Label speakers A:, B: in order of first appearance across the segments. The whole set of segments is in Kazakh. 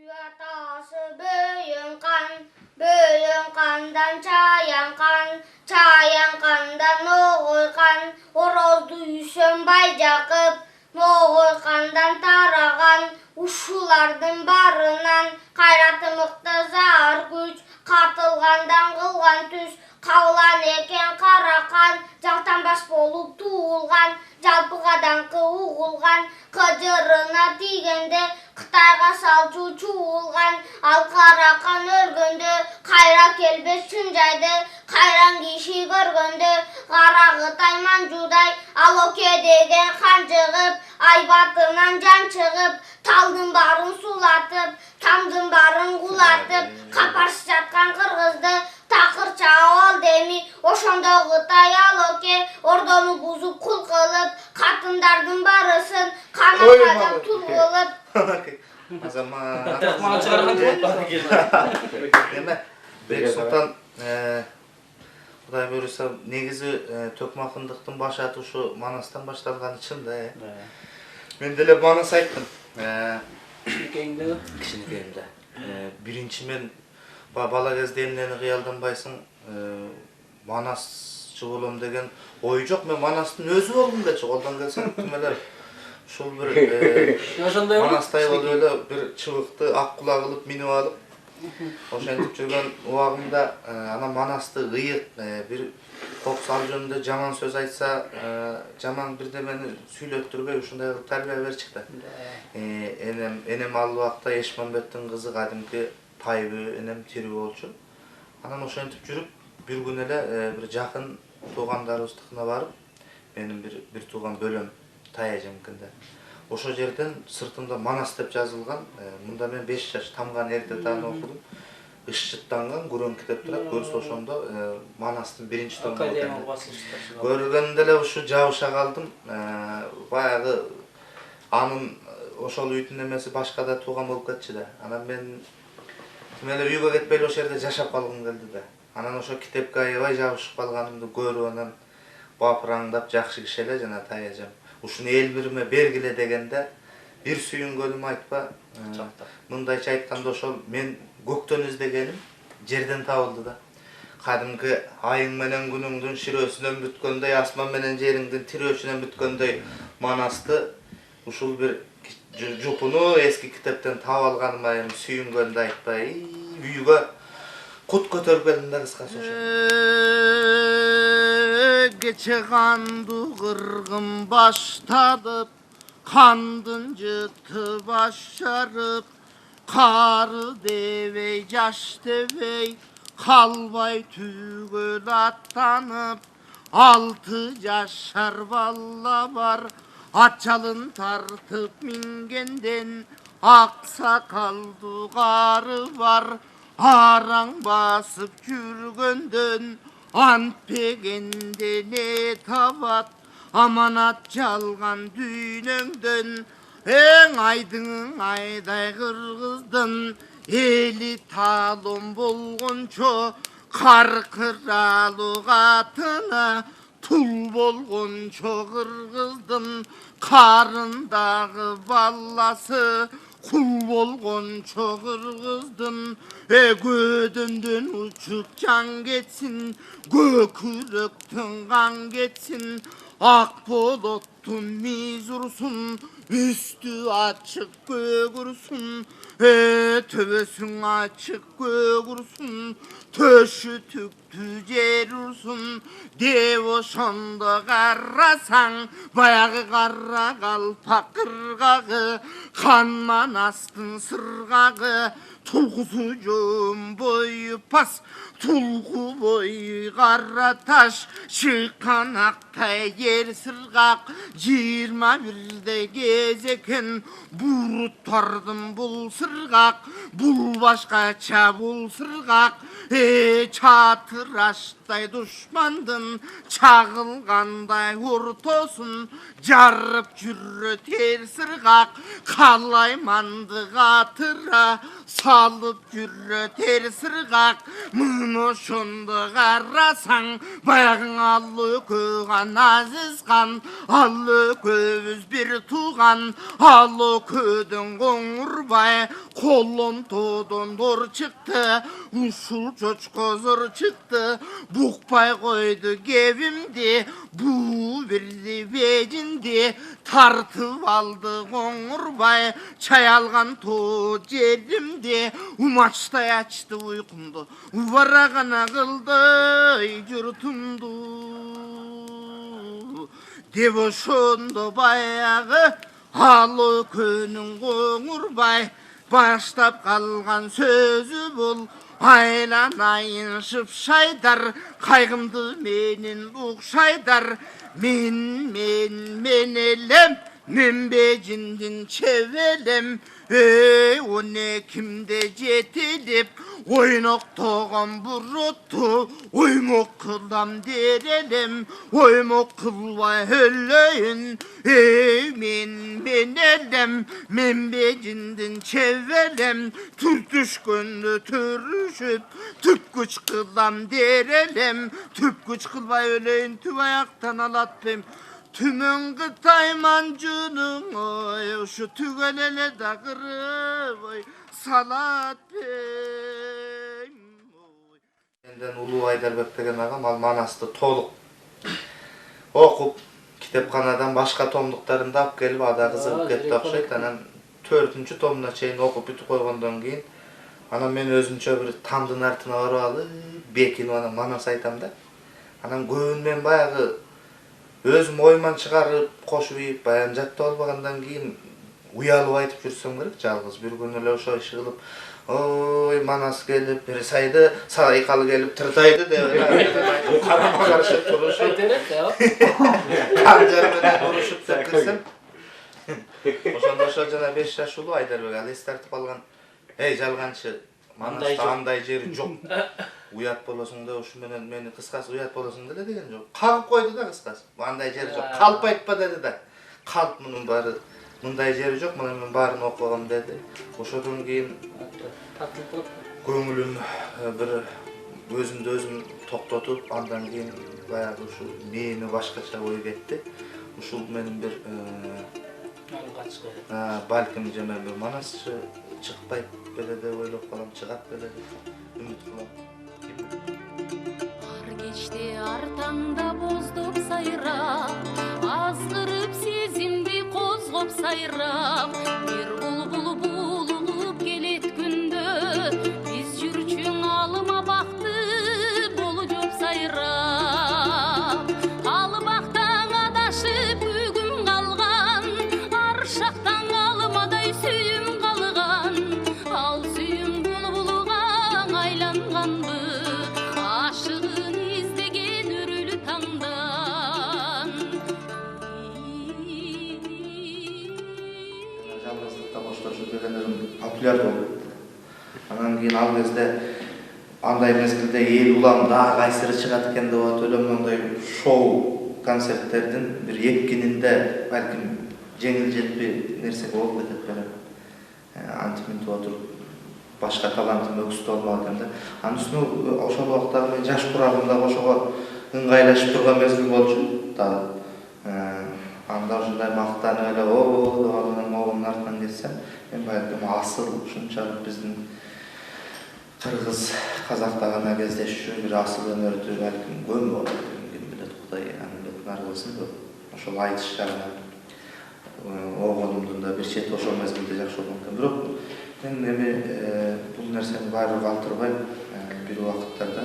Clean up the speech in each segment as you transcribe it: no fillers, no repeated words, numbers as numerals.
A: Atası böğün kandan çayan kan, çayan kandan oğul kan, orozdu Hüsön Bayjakıp, oğul kandan taragan, uşulardın barınan, kayratı mıktı zar güç, katılgandan kılgan tüs, kavlan eken karakan, jaktan baş bolup tuğulgan, jalpıgadan kıuğulgan, kıcırına tigende, Kıtayga salçu çuğulgan, al karakan ölgöndü, kayra kelbes çüncaydı, kayran kişi görgöndü, karağı tayman juday, al oke degen kan çıgıp, ay batınan can çıgıp, taldın barın sulatıp, tamdın barın kulatıp, kaparsı çatkan kırgızdı, takır çağal demi, oşonda gıtay al oke, ordonu buzup kul kılıp, katındardın barısın, kanatlardan tul kılıp,
B: Azama.
C: Bana çıkargan
B: Deme. Bek Sultan Kuday buyursa negizi Tökmakındıktın başatı şu Manas'tan başlangan için de. Men dele Manas ayttım. Kişilikeyimde. Birinci men bala kezde emneni kıyaldanbaysın Manasçı bolom degen oy jok. Men Manastın özü bolgum kelçi. Koldan kelsen tümeler. Şol bir Manastay oldu öyle bir çıvıktı, ak kulağı kılıp minip alıp oşentip жүрген uağımda ana Manastı ıyık bir koksal jönünde jaman söz aytsa jaman birde meni süйлöttürбей ушундай kılıp tarbiya ber çıktı. Enem al vaqta Eşmanbettin kızı kadimki Taybı enem tiri bolçu. Anan oşentip жүрүp bir gün ele bir jakın tuğandarыбыздыкына barıp benim bir tuğan bölüm Tayajemkinde. Oşo жерден sırtımda Manas dep жазылган. Munda men 5 жаш тамган эрте таны окудum. Ишчыттанган Гүрөн китеп турат. Көрсө ошондо Манастын биринчи tomu
C: Академия басылышта.
B: Көргөндө эле ушу жабыша калдым. Баягы анын ошол үйдүн эмеси башка да тууган болуп кетчү да. Анан мен эле үйгө кетпей ошол жерде жашап калгым келди да. Анан ошо китепке аябай жабышып калганымды көрүп анан бапыраңдап жакшы киши эле жана Таяжем. Ушуну эл бириме бергиле дегенде бир сүйүнгөнүм айтпа. Мындайча айтканда ошол мен көктөн издегеним жерден табылды да. Кадимки айың менен күнүңдүн ширөөсүнөн бүткөндөй, асман менен жериңдин тирөөсүнөн бүткөндөй Манасты ушул бир жупуну эски китептен таап алганыма эми сүйүнгөндү айтпай, үйгө кут көтөрүп келдим да кыскасы ошо. Geçe kandı kırgın başladıp, kandın cıtı başarıp, karı devey, yaş devey, kalbay tügül attanıp, 6 yaşar valla var, açalın tartıp mingenden, aksakaldı karı var, arang basıp жүрgöndön, ant pegende ne tavat, amanat çalgan düğünöңдөн, eң айдың айдай kırgızdın, eli talım bolgonço, karkıralı katına, tul bolgonço kırgızdın, karındağı ballası, kul bolgonço kırgızdın, gödündün uçup can geçsin, göküröktün kan geçsin, ak bolottun mizursun, üstü açık göğürsün, töbesün açık göğürsün, töşü tüktü cerursun, dev oşonda karrasan, bayağı karra kalpak kırgağı, kan Manastın sırgağı, tulkusu jön boyu pas, tulku boyu karra taş, çıkan aktay yer sırgak, 21'de gezeken, buruttardım bul sırgak, bul başkaça bul sırgak, çatıraştay düşmandın, çağılganday urtosun, jarıp jürrö ter sırgak, kalaymandı katıra,
C: alıp yürüter sırgak. Mını şundu karasan, bayağın allı köygan aziz kan. Allı köyüz bir tuğan, allı köydün koңurbay. Kolum tudum dur çıktı, usul çoçkozur çıktı. Bukpay koydu gevimdi, bu birdi becindi. Tartıp aldı koңurbay, çay algan to jerimdi. Umaçtay açtı uykumdu, varagana kıldı yurtumdu. Dep oşondo bayağı alı könün koңurbay. Baştap kalgan sözü bul, aylanayın şıpşaydar. Kaygımdı menin ukşaydar. Men elem, men becindin çevelem. O ne kimde jetilip, oynak toğan buruttu. Oymok kılam derelem, oymok kılvay hölleyin. Men elem, men becindin çevelem. Türtüş gönlü türüşüp, tüp güç kılam derelem. Tüp güç kılvay öleyin, tüp ayaktan alattım. Tümün kıtaymancının oy, şu tügelele da kırıp oy, salat bey.
B: Benden Ulu Aydarбек деген agam al Manasты толuk okup kitapxanadan başka tomluklarını da alıp gelip ada kızıp ketdi okşayt. Anan 4-cü tomuna çeyin okup bitip koygondan keyin anan men özümçe bir tamdın artına barıp alıp bekini ana Manas aytam da. Anan көбүн men баягы özüm oyman çıkarıp koşup yiyip bayan jatta olmagandan keyin uyalıp aytıp jursam керек жалгыз bir gün эле ошо иши кылып oy Manas gelip bir saydı Saraykalı gelip tırtaydı dep karama karışıp turuşup kanjar menен uruşup dep kelsem ошондо ошол жана 5 жаш улуу Айдарбек ал эс тартып алган ey жалганчы Manaста андай жери жок уят болосуң да ушу менен мени кыскасы уят болосуң деле деген жок кагып койду да кыскасы андай жери жок калп айтпа деди да калп мунун баары мындай жери жок мына мен баарын окугам деди ошодон кийин көңүлүм бир өзүмдү өзүм токтотуп андан кийин баягы ушу мээми башкача ой кетти ушул менин бир балким жеме бир Манасчы чыкпайт беле деп ойлоп калам чыгат беле деп үмүт кылам
D: ар кечте ар таңда боздоп сайрап азгырып сезимди козгоп сайрап бир булбул булуп келет күндө биз жүрчүң алыма бакты болжоп сайрап ал бактан адашып бүгүн калган ар шактан алымадай сүйүм калган ал сүйүм булбулга айланганбы ашыгын издеген өрүлү таңдан
B: жалгыздыкта коштошуп дегендерим популяр болуп анан кийин ал кезде андай мезгилде эл улам дагы кайсыры чыгат экен деп атып элем мондай шоу концерттердин бир эккининде балким жеңил жетпей нерсе болуп кетет белем антип мынтип отуруп башка талантым өксүтүп албак экен да анын үстүнө ошол убактагы мен жаш курагым дагы ошого ыңгайлашып турган мезгил болчу дагы анда ушундай мактанып эле деп анын моунун артынан кетсем мен балким асыл ушунчалык биздин кыргыз казакта гана кездешчү бир асыл өнөрдү балким көм болот ким билет Кудай анын бетин ар кылсын деп ошол айтыш жагынан огонумдун да бир чети ошол мезгилде жакшы болгон экен бирок мен эми бул нерсени баары калтырбай бир убакыттарда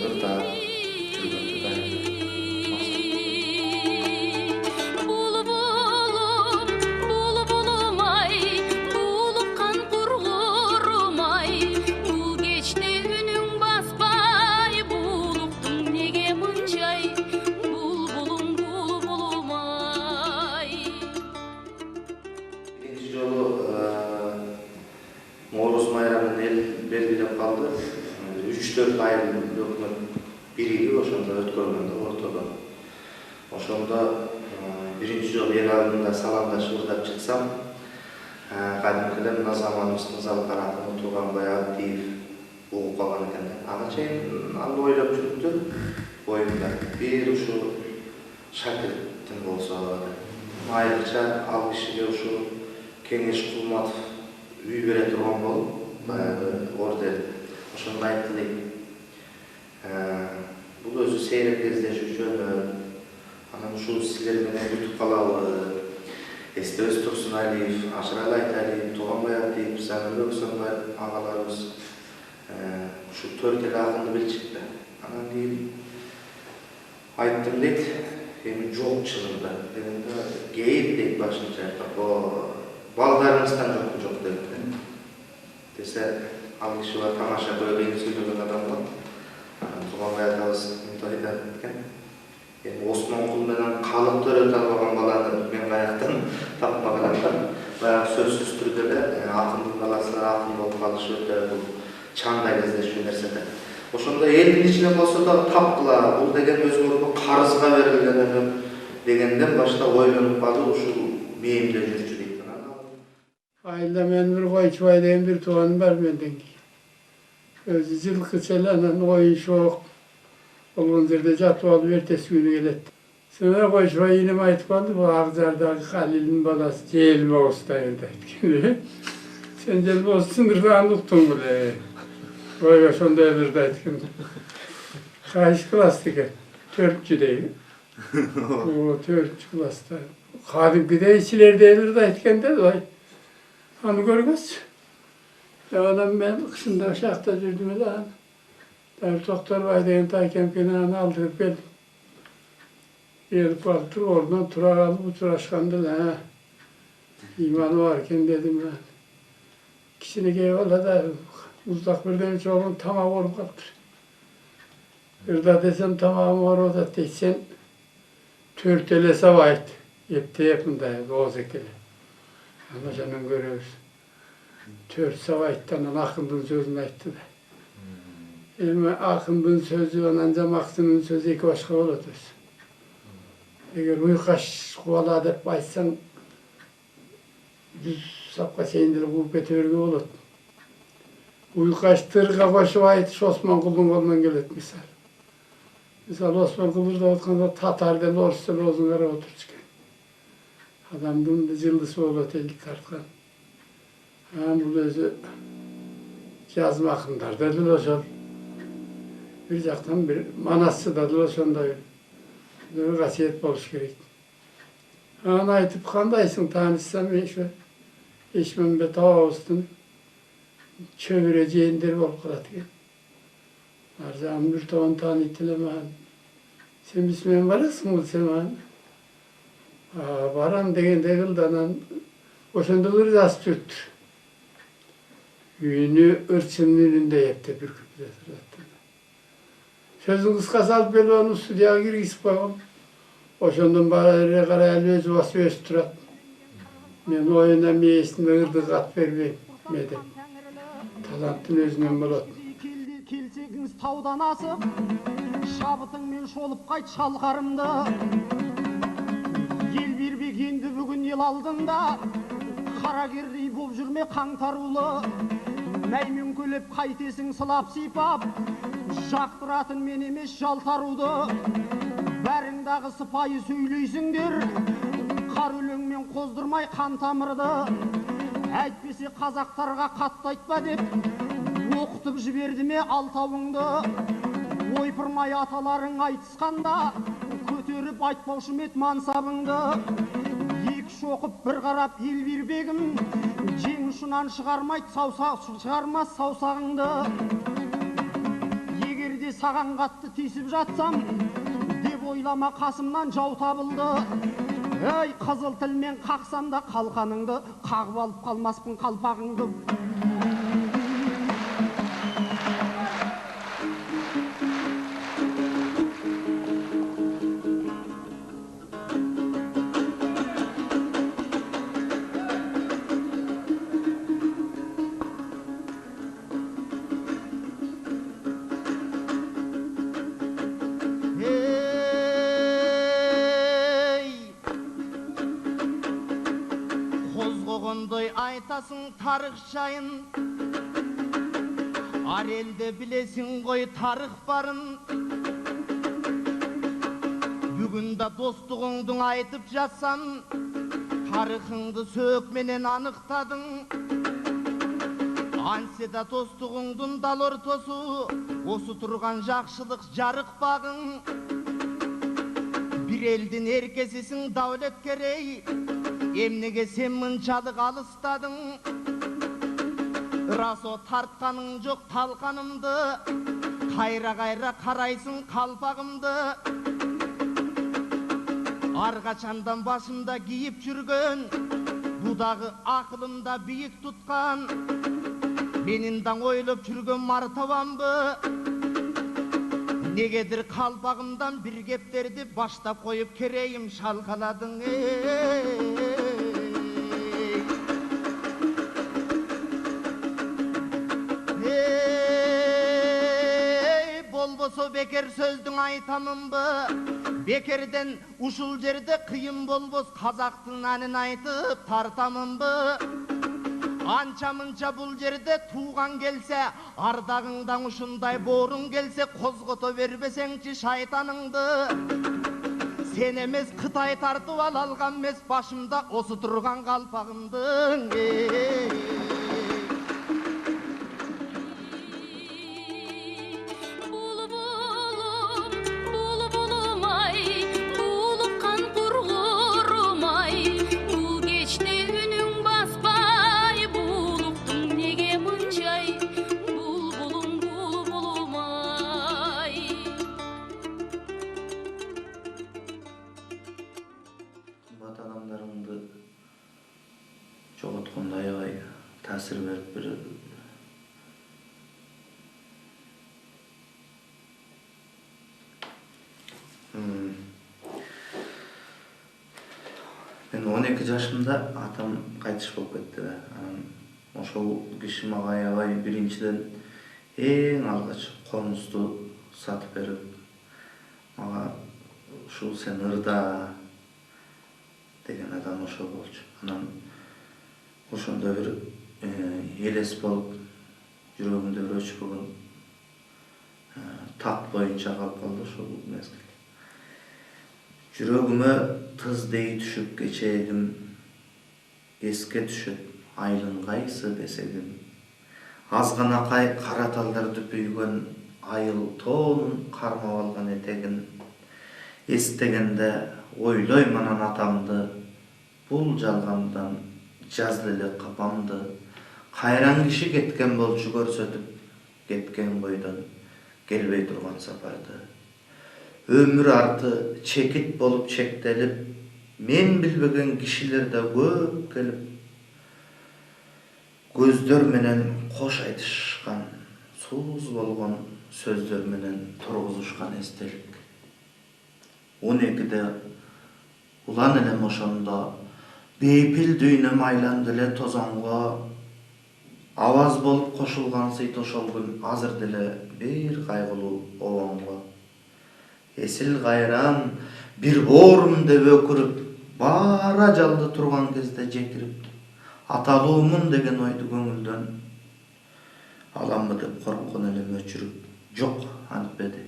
B: ырдап жүргөндү дайым
D: булбулум ай булуккан кургурум ай бул кечте үнүң баспай булуктуң неге мынчай булбулум ай
B: биринчи жолу Норуз майрамын эл белгилеп калды 3-4 айдын өкмөт бириги ошондо өткөргөндө ортодо ошондо биринчи жолу эл алдында саламдашып ырдап чыксам Kadimkiler mına zamanımızda Zalqarat'ın oturgan bayağı deyip oğup kalgan eken. Ağa çeyin Allah oylap жүрüptü boyunda. Bir uşu şakirtin bolsa, ayrıca algışıga uşu Kengeş Kulmatov üy bere turgan bolup, orada oşonda aytты deyip. Бұл өзі сейрек кездеші үшін, анан ушул силер менен бүтүп калалы, Эстебес Турсуналиев, Ашыралы Айталиев, Туганбай Абдиев, Замирбек Өксөнбаев агаларыбыз ушу 4 эл акынды билчикти. Анан кийин айттым дейт, эми жок чынында дегенде кейип дейт башынча айтып, балдарыңыздан жок дейт. Десе, ал киши бар тамаша көйгөйүн сүйлөгөн адам бар. Туганбай атабыз мындай айткен. Osman Kul менен калып төрөтө алган баланы мен каяктан тапмаганмын. Баягы сөзсүз түрдө эле акындын баласылар акын болуп калышы өтө бул чаңдай кездешүү нерсе да. Ошондо элдин ичинде болсо да тапкыла, бул деген өзгөрүүгө карызга берилген дегенден башта ойлонуп калып ушул мээмде жүрчү дейт.
E: Айылда мен bir Koyçubay деген bir туганым бар менден кийин. Өзү жылкы селенен oyun çok. Olgun жерде жатып алып эртеси күнү келет. Sonra Koyçubay иnim айтып калды, бул Акжардагы Халилдин баласы Желбоозда эле айткан. Сен Желбоозду сындырдан уктуң беле. Ой, ошондой бирде айткан. Кайсы класста экен? 4-чүдеги. О, 4-чү класста. Кадимкидей силерде элерде айткан да, ой. Аны көргөз. Анан мен кышында ошакта жүрдүм эле. Doktor деген Taykemkeni anı aldırıp geldim. Gelip baktır, oradan tura kalıp uçuraşkandı la. İmanı varken dedim ben. Kişilik eyvallah da uzak birden hiç oğlum tamam olup kalktır. Bir de desem tamam var o da deysen törtele savayt. Yepte yapındayız, oğuz ekeli. Ama canım görüyoruz. Tört savayttan akındın sözünü ayttı da. Akındın sözü, anca Maksının sözü iki başka olur. Eğer uykaş kovala dep aytsan, yüz sapka seyindirip uyup etörgü olur. Uykaş tırga koşup aytış Osman Kul'un kolundan gelet misal. Misal Osman Kul'da otkanda Tatar'da Lorus'ta Lozungara oturçken. Adamdın da cıldısı olur telik tartkan. Bu özü yazmakınlar dediler o bir jaktan bir manası da sonda bir vasiyet boluş gerek. Ana aytıp kandaysın tanışsam eşmen be tağustun çövireceğindir bolup kalat ki. Arzam bir toğun tanıtıleman. Sen bismen varasın mı sen? Varam degen degildanan oşondulur jas türttür. Üyünü ırçının önünde yaptı bir küpüde sıralattı. Sözün kıskası alıp böyle onu stüdyoya girgisip koyalım. Oşondan bari karayel özü bası östürat. Men oyuna meyesinde ırdık at vermeyim. Medep. Talantın özünden болады.
F: Келсегіңіз таудан асып, шабытыңмен шолып қайт шалқарымды. Ел бербек енді бүгін ел алдында, қара кердей боп жүрме қаңтарулы. Мәймен көлеп қайтесің сылап сипап, жақтыратын мен емес жалтаруды. Бәріңдағы сыпайы сөйлейсіңдер, қар өлеңмен қоздырмай қан тамырды. Әйтпесе қазақтарға қатты айтпа деп, оқытып жіберді ме алтауыңды. Ойпырмай аталарың айтысқанда, көтеріп айтпаушы мет мансабыңды. Екі шоқып бір қарап ел бербегім, жең ұшынан шығармас саусағыңды. Егерде саған қатты тесіп жатсам, деп ойлама қасымнан жау табылды. Ей, қызыл тілмен қақсам да қалқаныңды, қағып алып қалмаспын қалпағыңды. айтасың тарих жайын, ар елде білесің ғой тарих барын. Бүгінда достығыңдың айтып жатсам, тарихыңды сөк менен анықтадың. Анседа достығыңдың дал ортосу, осы тұрған жақшылық жарық бағың. Bir elдің еркесісің дәулет керей, емнеге сен мұншалық алыстадың. Расо тартқаның жоқ талқанымды, қайра-қайра қарайсың қалпағымды. Арқашандан басымда киіп жүрген, бұдағы ақылымда биік тұтқан. Меніңдан ойлап жүрген мартабамбы, негедір қалпағымдан бір кептерді баштап қойып керейім шалқаладың. Болбосо бекер сөздің айтамын бы, бекерден ушул жерде қиын болбос қазақтың әнін айтып тартамын бы. Анча-мынча бұл жерде туған келсе, ардағыңдан ұшындай борын келсе, қозғото бербесеңші шайтаныңды. Сен емес Қытай тартып алған мес, башымда осы тұрған қалпағымдың.
B: Адамдарыңды жоғалтқанда аябай тәсір беріп береді. Мен 12 жашымда атам қайтыш болып кетті. Ошол киши мага аябай биринчиден эң алгач комузду сатып берип, мага ушул сен ырда деген адам ошол болчу. Анан ошондо бир элес болуп, жүрөгүмдө бир өчпөгөн тат боюнча калып калды ошол мезгил. Жүрөгүмө тыздей түшүп кечегим, эске түшөт айылын кайсы десегим. Азганакай кара талдарды пүйгөн айыл тоонун кармап алган этегин. Эстегенде ойлойм анан атамды, бул жалгамдан жазды эле капамды. Кайран киши кеткен болчу көрсөтүп, кеткен бойдон келбей турган сапарды. Өмүр арты чекит болуп чектелип, мен билбеген кишилер да көп келип, көздөр менен кош айтышкан, сууз болгон сөздөр менен тургузушкан эстелик. 12-де улан элем ошондо, бейпил дүйнөм айланды эле тозонго, аваз болуп кошулган сыйт ошол күн азыр деле бир кайгылуу обомго. Эсил кайран бир боорум деп өкүрүп, баара жалды турган кезде жекирип, аталуумун деген ойду көңүлдөн аламбы деп корккон элем өчүрүп, жок антпеди.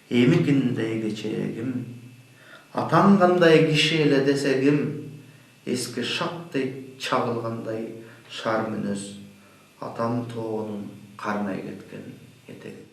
B: Эмикиндей кечегим, атам кандай киши эле десегим, эске шактей чагылгандай шар мүнөз, атам тоонун кармай кеткен этеги.